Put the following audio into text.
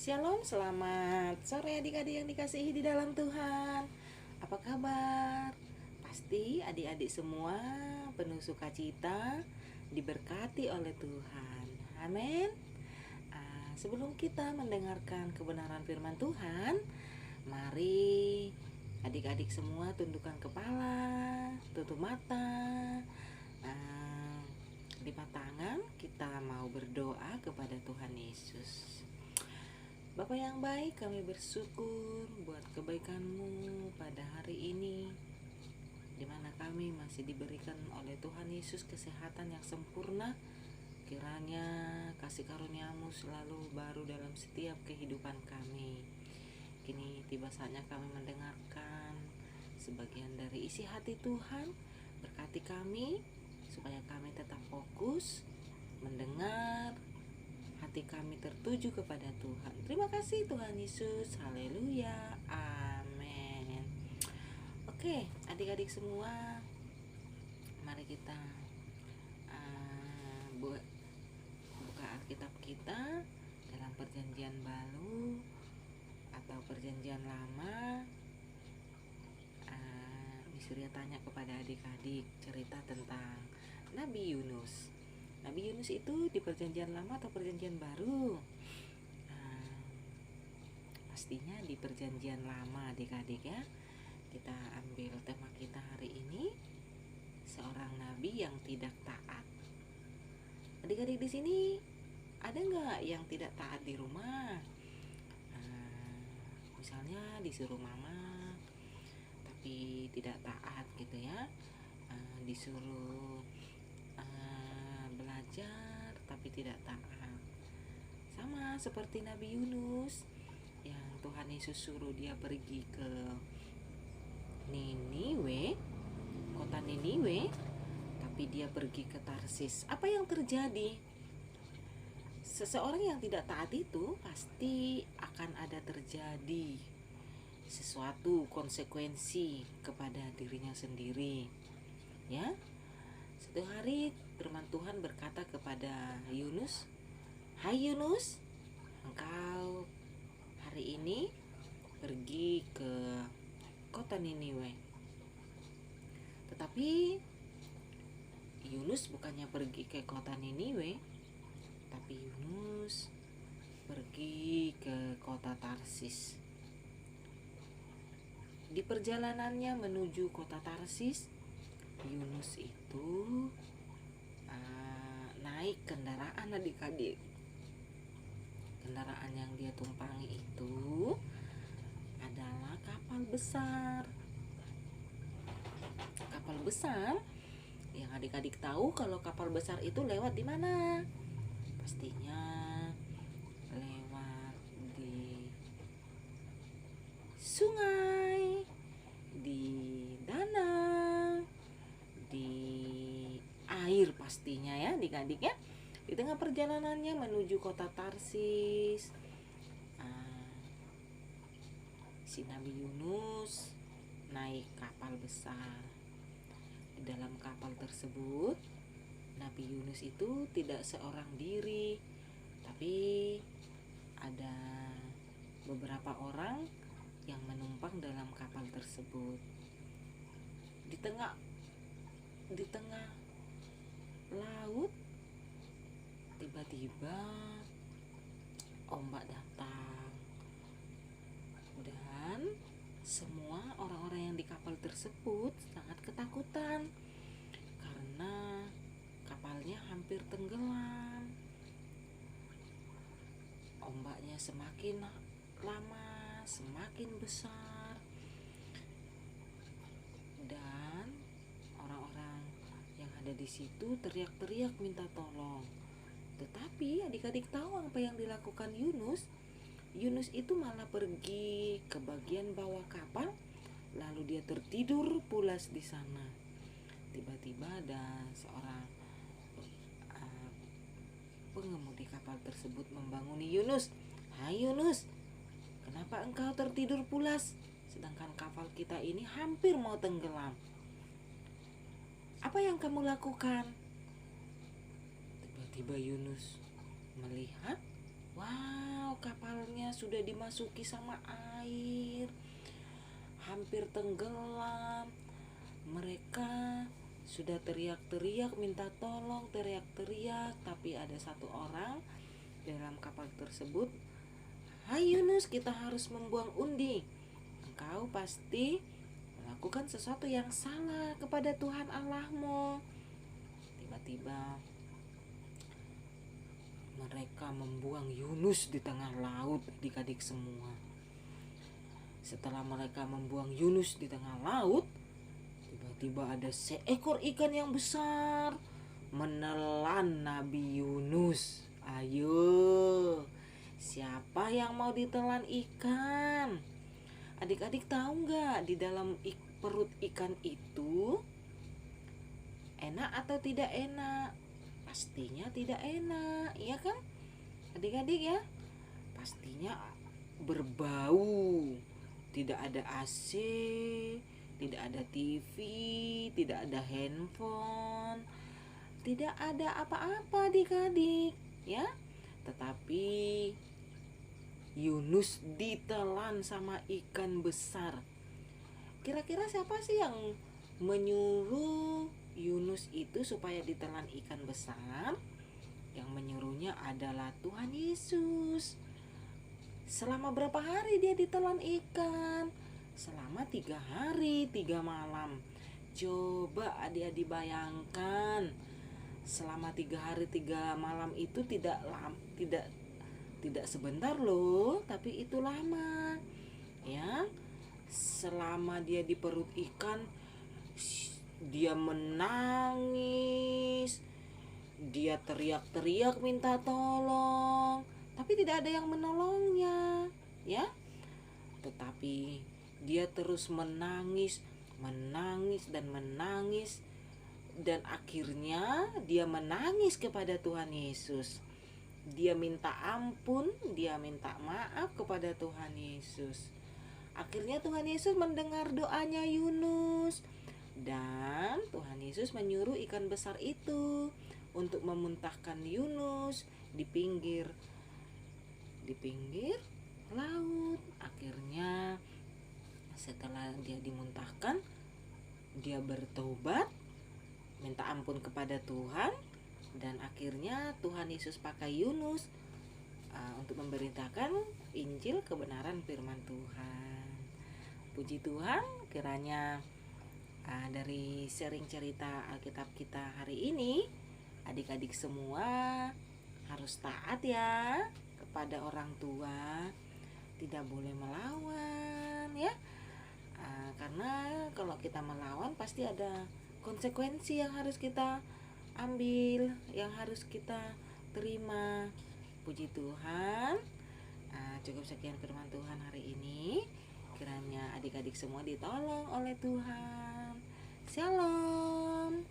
Shalom, selamat sore adik-adik yang dikasihi di dalam Tuhan. Apa kabar? Pasti adik-adik semua penuh sukacita, diberkati oleh Tuhan. Amin. Sebelum kita mendengarkan kebenaran firman Tuhan, mari adik-adik semua tundukkan kepala, tutup mata, lipat tangan. Kita mau berdoa kepada Tuhan Yesus. Bapa yang baik, kami bersyukur buat kebaikan-Mu pada hari ini, di mana kami masih diberikan oleh Tuhan Yesus kesehatan yang sempurna. Kiranya kasih karunia-Mu selalu baru dalam setiap kehidupan kami. Kini tiba saatnya kami mendengarkan sebagian dari isi hati Tuhan. Berkati kami supaya kami tetap fokus mendengar, hati kami tertuju kepada Tuhan. Terima kasih Tuhan Yesus. Haleluya. Amin. Oke, adik-adik semua, mari kita buka Alkitab kita dalam Perjanjian Baru atau Perjanjian Lama. Surya tanya kepada adik-adik cerita tentang Nabi Yunus. Nabi Yunus itu di Perjanjian Lama atau Perjanjian Baru? Pastinya di Perjanjian Lama, adik-adik ya. Kita ambil tema kita hari ini, seorang nabi yang tidak taat. Adik-adik di sini ada nggak yang tidak taat di rumah? Misalnya disuruh mama tapi tidak taat gitu ya. Disuruh belajar tapi tidak taat. Sama seperti Nabi Yunus yang Tuhan Yesus suruh dia pergi ke Niniwe, kota Niniwe, tapi dia pergi ke Tarsis. Apa yang terjadi? Seseorang yang tidak taat itu pasti akan ada terjadi sesuatu konsekuensi kepada dirinya sendiri. Ya. Satu hari firman Tuhan berkata kepada Yunus, "Hai Yunus, engkau hari ini pergi ke kota Niniwe." Tetapi Yunus bukannya pergi ke kota Niniwe, tapi Yunus pergi ke kota Tarsis. Di perjalanannya menuju kota Tarsis, Yunus itu naik kendaraan, adik-adik. Kendaraan yang dia tumpangi itu adalah kapal besar. Kapal besar yang adik-adik tahu kalau kapal besar itu lewat di mana? Pastinya lewat di sungai, di danau, di air pastinya ya adik-adik ya. Di tengah perjalanannya menuju kota Tarsis, si Nabi Yunus naik kapal besar. Di dalam kapal tersebut, Nabi Yunus itu tidak seorang diri, tapi ada beberapa orang yang menumpang dalam kapal tersebut. Di tengah laut, tiba-tiba ombak datang dan semua orang-orang yang di kapal tersebut sangat ketakutan karena kapalnya hampir tenggelam. Ombaknya semakin lama semakin besar dan orang-orang yang ada di situ teriak-teriak minta tolong. Tetapi adik-adik tahu apa yang dilakukan Yunus? Yunus itu malah pergi ke bagian bawah kapal, lalu dia tertidur pulas di sana. Tiba-tiba ada seorang pengemudi kapal tersebut membanguni Yunus. "Hai Yunus, kenapa engkau tertidur pulas? Sedangkan kapal kita ini hampir mau tenggelam. Apa yang kamu lakukan?" Tiba-tiba Yunus melihat Wow, kapalnya sudah dimasuki sama air, hampir tenggelam. Mereka sudah teriak-teriak minta tolong, teriak-teriak, tapi ada satu orang dalam kapal tersebut. Hai Yunus, kita harus membuang undi. Engkau pasti melakukan sesuatu yang salah kepada Tuhan Allahmu. Tiba-tiba mereka membuang Yunus di tengah laut, adik-adik semua. Setelah mereka membuang Yunus di tengah laut, tiba-tiba ada seekor ikan yang besar menelan Nabi Yunus. Ayo, siapa yang mau ditelan ikan? Adik-adik tahu nggak di dalam perut ikan itu enak atau tidak enak? Pastinya tidak enak, iya kan? Adik-adik ya, pastinya berbau. Tidak ada AC, tidak ada TV, tidak ada handphone, tidak ada apa-apa adik-adik ya. Tetapi Yunus ditelan sama ikan besar. Kira-kira siapa sih yang menyuruh Yunus itu supaya ditelan ikan besar? Yang menyuruhnya adalah Tuhan Yesus. Selama berapa hari dia ditelan ikan? Selama 3 hari 3 malam. Coba adik-adik bayangkan, selama 3 hari 3 malam itu tidak sebentar loh, tapi itu lama ya. Selama dia di perut ikan, dia menangis, dia teriak-teriak minta tolong, tapi tidak ada yang menolongnya ya. Tetapi dia terus menangis, menangis dan menangis, dan akhirnya dia menangis kepada Tuhan Yesus. Dia minta ampun, dia minta maaf kepada Tuhan Yesus. Akhirnya Tuhan Yesus mendengar doanya Yunus, dan Tuhan Yesus menyuruh ikan besar itu untuk memuntahkan Yunus di pinggir laut. Akhirnya setelah dia dimuntahkan, dia bertobat, minta ampun kepada Tuhan, dan akhirnya Tuhan Yesus pakai Yunus untuk memberitakan Injil kebenaran firman Tuhan. Puji Tuhan, kiranya dari sharing cerita Alkitab kita hari ini, adik-adik semua harus taat ya kepada orang tua, tidak boleh melawan ya. Karena kalau kita melawan pasti ada konsekuensi yang harus kita ambil, yang harus kita terima. Puji Tuhan, cukup sekian firman Tuhan hari ini. Kiranya adik-adik semua ditolong oleh Tuhan. Shalom.